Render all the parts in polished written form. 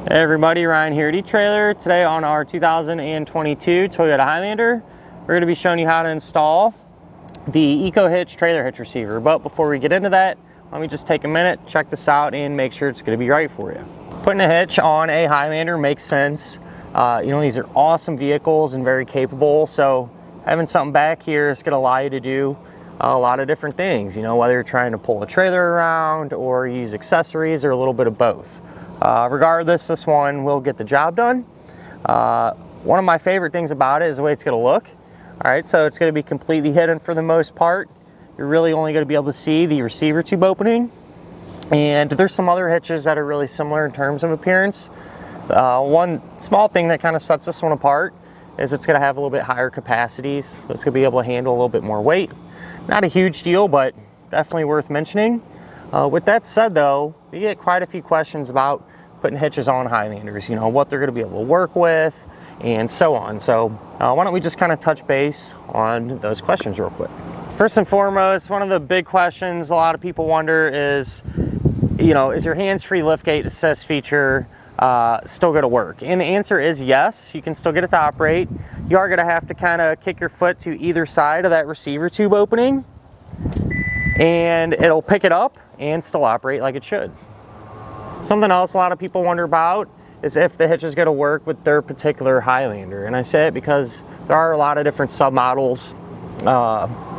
Hey everybody, Ryan here at eTrailer. Today on our 2022 Toyota Highlander, we're going to be showing you how to install the EcoHitch Trailer Hitch receiver. But before we get into that, let me just take a minute, check this out, and make sure it's going to be right for you. Putting a hitch on a Highlander makes sense. These are awesome vehicles and very capable, so having something back here is going to allow you to do a lot of different things, whether you're trying to pull a trailer around or use accessories or a little bit of both. Regardless, this one will get the job done. One of my favorite things about it is the way it's going to look. All right, so it's going to be completely hidden for the most part. You're really only going to be able to see the receiver tube opening. And there's some other hitches that are really similar in terms of appearance. One small thing that kind of sets this one apart is it's going to have a little bit higher capacities. So it's going to be able to handle a little bit more weight. Not a huge deal, but definitely worth mentioning. With that said though, we get quite a few questions about putting hitches on Highlanders, what they're going to be able to work with and so on. So why don't we just kind of touch base on those questions real quick. First and foremost, one of the big questions a lot of people wonder is, is your hands-free liftgate assist feature still going to work? And the answer is yes, you can still get it to operate. You are going to have to kind of kick your foot to either side of that receiver tube opening, and it'll pick it up and still operate like it should. Something else a lot of people wonder about is if the hitch is going to work with their particular Highlander. And I say it because there are a lot of different submodels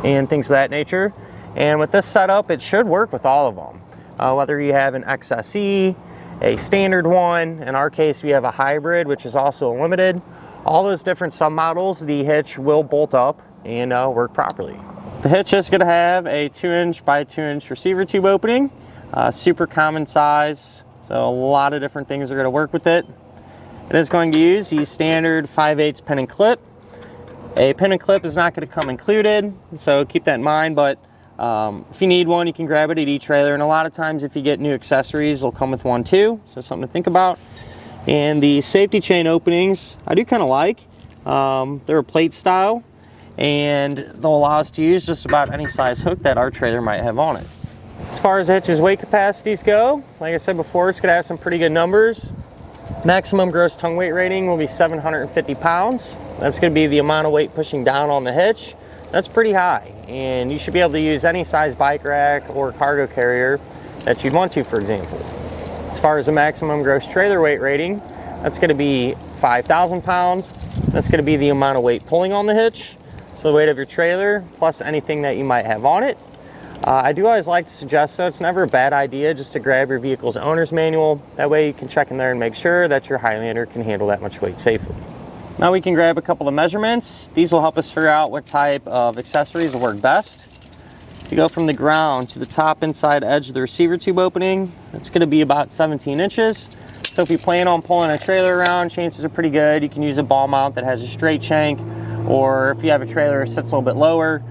and things of that nature. And with this setup, it should work with all of them. Whether you have an XSE, a standard one, in our case we have a hybrid, which is also a limited. All those different submodels, the hitch will bolt up and work properly. The hitch is going to have a 2" by 2" receiver tube opening, super common size, so a lot of different things are going to work with it. It is going to use the standard 5/8 pin and clip. A pin and clip is not going to come included, so keep that in mind, but if you need one, you can grab it at eTrailer, and a lot of times if you get new accessories, they'll come with one too, so something to think about. And the safety chain openings, I do kind of like. They're a plate style, and they'll allow us to use just about any size hook that our trailer might have on it. As far as the hitch's weight capacities go, like I said before, it's going to have some pretty good numbers. Maximum gross tongue weight rating will be 750 pounds. That's going to be the amount of weight pushing down on the hitch. That's pretty high, and you should be able to use any size bike rack or cargo carrier that you'd want to, for example. As far as the maximum gross trailer weight rating, that's going to be 5,000 pounds. That's going to be the amount of weight pulling on the hitch. So the weight of your trailer plus anything that you might have on it. I do always like to suggest, so it's never a bad idea just to grab your vehicle's owner's manual. That way you can check in there and make sure that your Highlander can handle that much weight safely. Now we can grab a couple of measurements. These will help us figure out what type of accessories will work best. If you go from the ground to the top inside edge of the receiver tube opening, it's going to be about 17 inches. So if you plan on pulling a trailer around, chances are pretty good. You can use a ball mount that has a straight shank, or if you have a trailer that sits a little bit lower,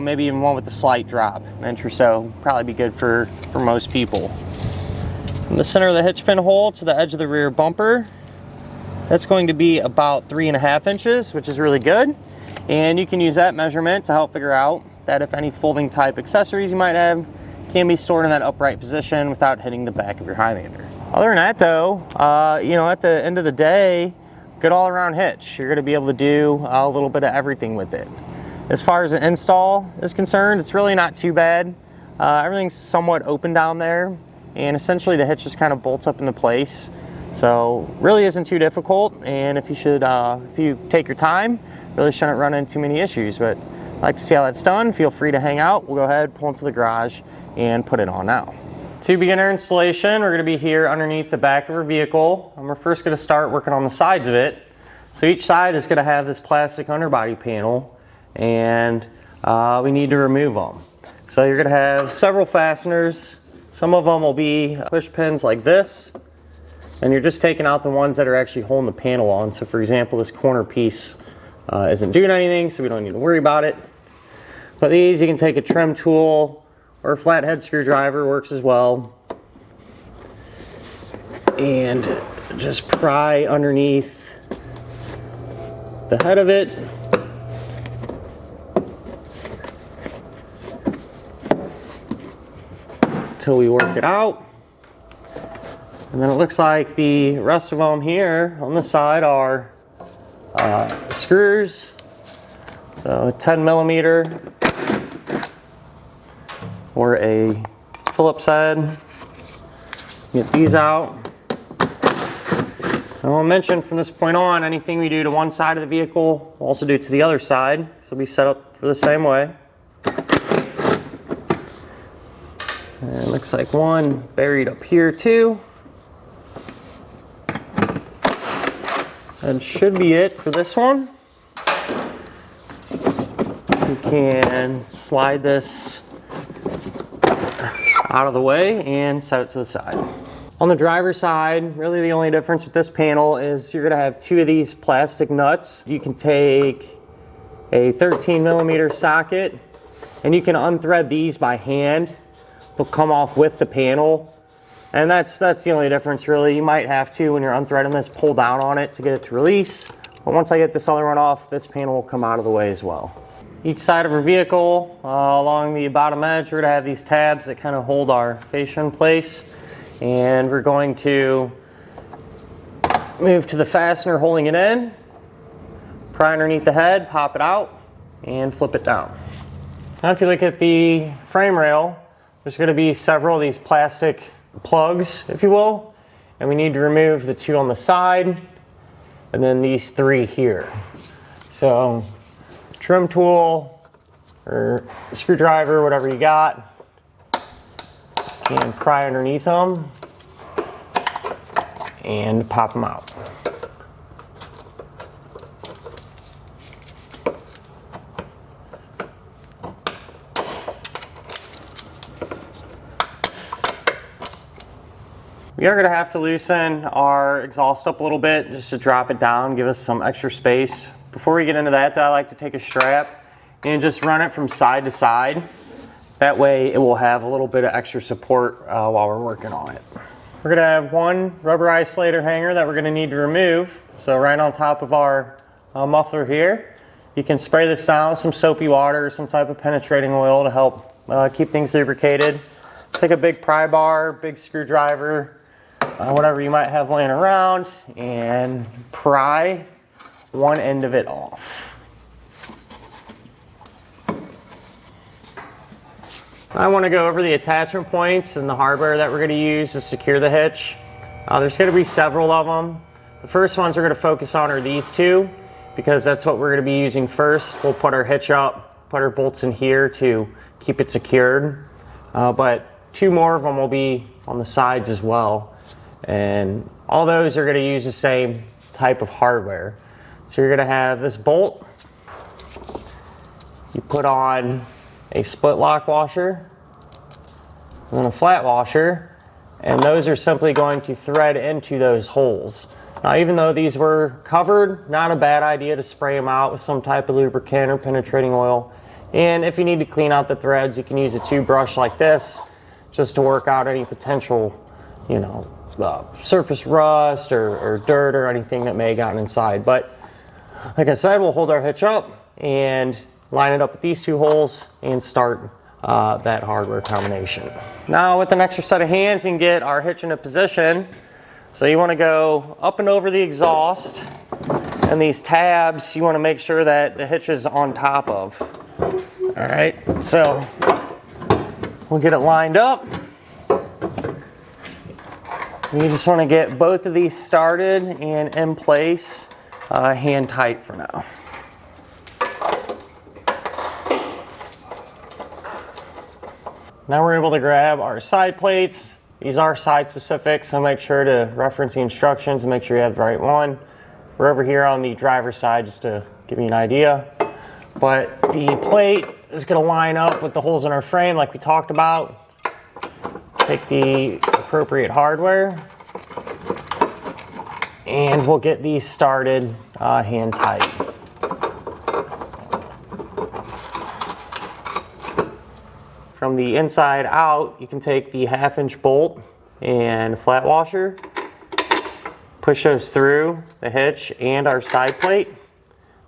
maybe even one with a slight drop, an inch or so, probably be good for most people. From the center of the hitch pin hole to the edge of the rear bumper, that's going to be about 3.5 inches, which is really good. And you can use that measurement to help figure out that if any folding type accessories you might have can be stored in that upright position without hitting the back of your Highlander. Other than that though, at the end of the day, good all around hitch. You're going to be able to do a little bit of everything with it. As far as the install is concerned, it's really not too bad. Everything's somewhat open down there, and essentially the hitch just kind of bolts up into place. So really isn't too difficult, and if you take your time, really shouldn't run into too many issues. But I'd like to see how that's done. Feel free to hang out. We'll go ahead, pull into the garage, and put it on now. To begin our installation, we're going to be here underneath the back of our vehicle, and we're first going to start working on the sides of it. So each side is going to have this plastic underbody panel, and we need to remove them. So you're going to have several fasteners. Some of them will be push pins like this, and you're just taking out the ones that are actually holding the panel on. So for example, this corner piece isn't doing anything, so we don't need to worry about it. But these, you can take a trim tool or a flathead screwdriver, works as well, and just pry underneath the head of it. Until we work it out. And then it looks like the rest of them here on the side are screws. So a 10 millimeter or a Phillips head. Get these out. I will mention from this point on, anything we do to one side of the vehicle, we'll also do to the other side. So it'll be set up for the same way. And it looks like one buried up here too. That should be it for this one. We can slide this out of the way and set it to the side. On the driver's side, really the only difference with this panel is you're gonna have two of these plastic nuts. You can take a 13 millimeter socket and you can unthread these by hand. They'll come off with the panel. And that's the only difference really. You might have to, when you're unthreading this, pull down on it to get it to release. But once I get this other one off, this panel will come out of the way as well. Each side of our vehicle, along the bottom edge, we're gonna have these tabs that kind of hold our fascia in place. And we're going to move to the fastener holding it in, pry underneath the head, pop it out, and flip it down. Now if you look at the frame rail, there's gonna be several of these plastic plugs, if you will, and we need to remove the two on the side, and then these three here. So, trim tool, or screwdriver, whatever you got, and pry underneath them and pop them out. We are going to have to loosen our exhaust up a little bit just to drop it down, give us some extra space. Before we get into that, I like to take a strap and just run it from side to side. That way it will have a little bit of extra support while we're working on it. We're gonna have one rubber isolator hanger that we're gonna need to remove. So right on top of our muffler here, you can spray this down with some soapy water or some type of penetrating oil to help keep things lubricated. Take a big pry bar, big screwdriver, whatever you might have laying around, and pry one end of it off. I want to go over the attachment points and the hardware that we're going to use to secure the hitch. There's going to be several of them. The first ones we're going to focus on are these two, because that's what we're going to be using first. We'll put our hitch up, put our bolts in here to keep it secured. But two more of them will be on the sides as well. And all those are going to use the same type of hardware. So you're going to have this bolt. You put on a split lock washer, and then a flat washer, and those are simply going to thread into those holes. Now, even though these were covered, not a bad idea to spray them out with some type of lubricant or penetrating oil. And if you need to clean out the threads, you can use a tube brush like this just to work out any potential, surface rust or dirt or anything that may have gotten inside. But like I said, we'll hold our hitch up and line it up with these two holes and start that hardware combination. Now with an extra set of hands, you can get our hitch into position. So you want to go up and over the exhaust, and these tabs you want to make sure that the hitch is on top of. All right, so we'll get it lined up. You just want to get both of these started and in place, hand tight for now. Now we're able to grab our side plates. These are side specific, so make sure to reference the instructions and make sure you have the right one. We're over here on the driver's side just to give you an idea. But the plate is going to line up with the holes in our frame like we talked about. Take the appropriate hardware and we'll get these started hand tight. From the inside out, you can take the 1/2-inch bolt and flat washer, push those through the hitch and our side plate.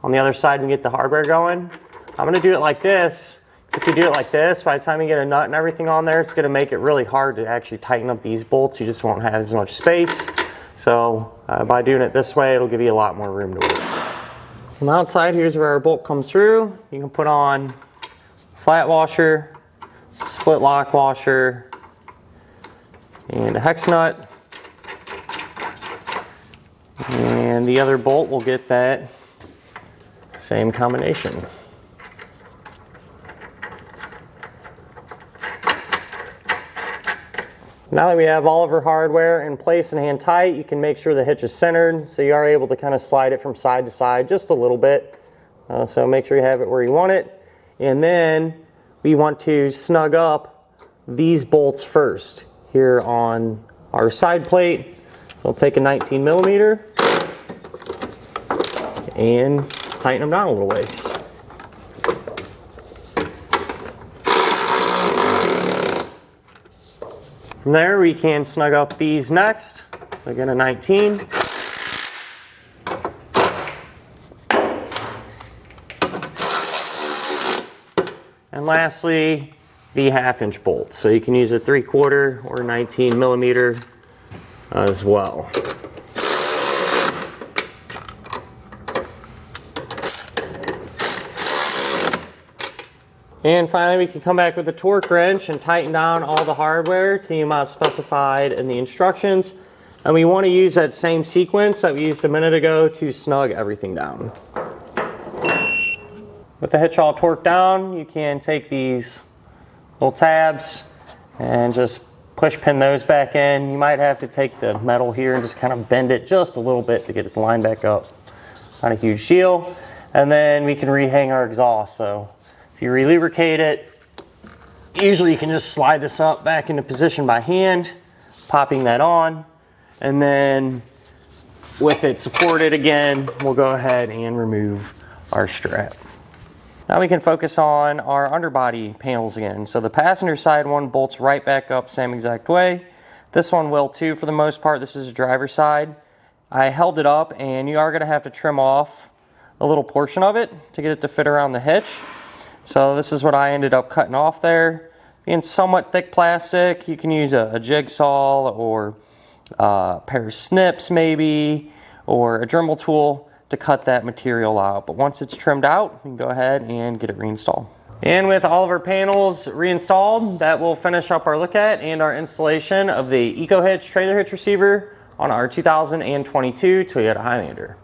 On the other side, we get the hardware going. I'm going to do it like this If you do it like this, by the time you get a nut and everything on there, it's going to make it really hard to actually tighten up these bolts. You just won't have as much space. So by doing it this way, it'll give you a lot more room to work. On the outside, here's where our bolt comes through. You can put on flat washer, split lock washer, and a hex nut. And the other bolt will get that same combination. Now that we have all of our hardware in place and hand tight, you can make sure the hitch is centered, so you are able to kind of slide it from side to side just a little bit. So make sure you have it where you want it. And then we want to snug up these bolts first here on our side plate. So I'll take a 19 millimeter and tighten them down a little ways. From there, we can snug up these next. So again, a 19. And lastly, the 1/2-inch bolt. So you can use a 3/4 or 19 millimeter as well. And finally, we can come back with a torque wrench and tighten down all the hardware to the amount specified in the instructions. And we want to use that same sequence that we used a minute ago to snug everything down. With the hitch all torqued down, you can take these little tabs and just push pin those back in. You might have to take the metal here and just kind of bend it just a little bit to get it to line back up. Not a huge deal. And then we can rehang our exhaust. So if you re-lubricate it, usually you can just slide this up back into position by hand, popping that on, and then with it supported again, we'll go ahead and remove our strap. Now we can focus on our underbody panels again. So the passenger side one bolts right back up same exact way. This one will too for the most part. This is the driver's side. I held it up, and you are going to have to trim off a little portion of it to get it to fit around the hitch. So this is what I ended up cutting off there. Being somewhat thick plastic, you can use a jigsaw or a pair of snips maybe, or a Dremel tool to cut that material out. But once it's trimmed out, we can go ahead and get it reinstalled. And with all of our panels reinstalled, that will finish up our look at and our installation of the EcoHitch Trailer Hitch receiver on our 2022 Toyota Highlander.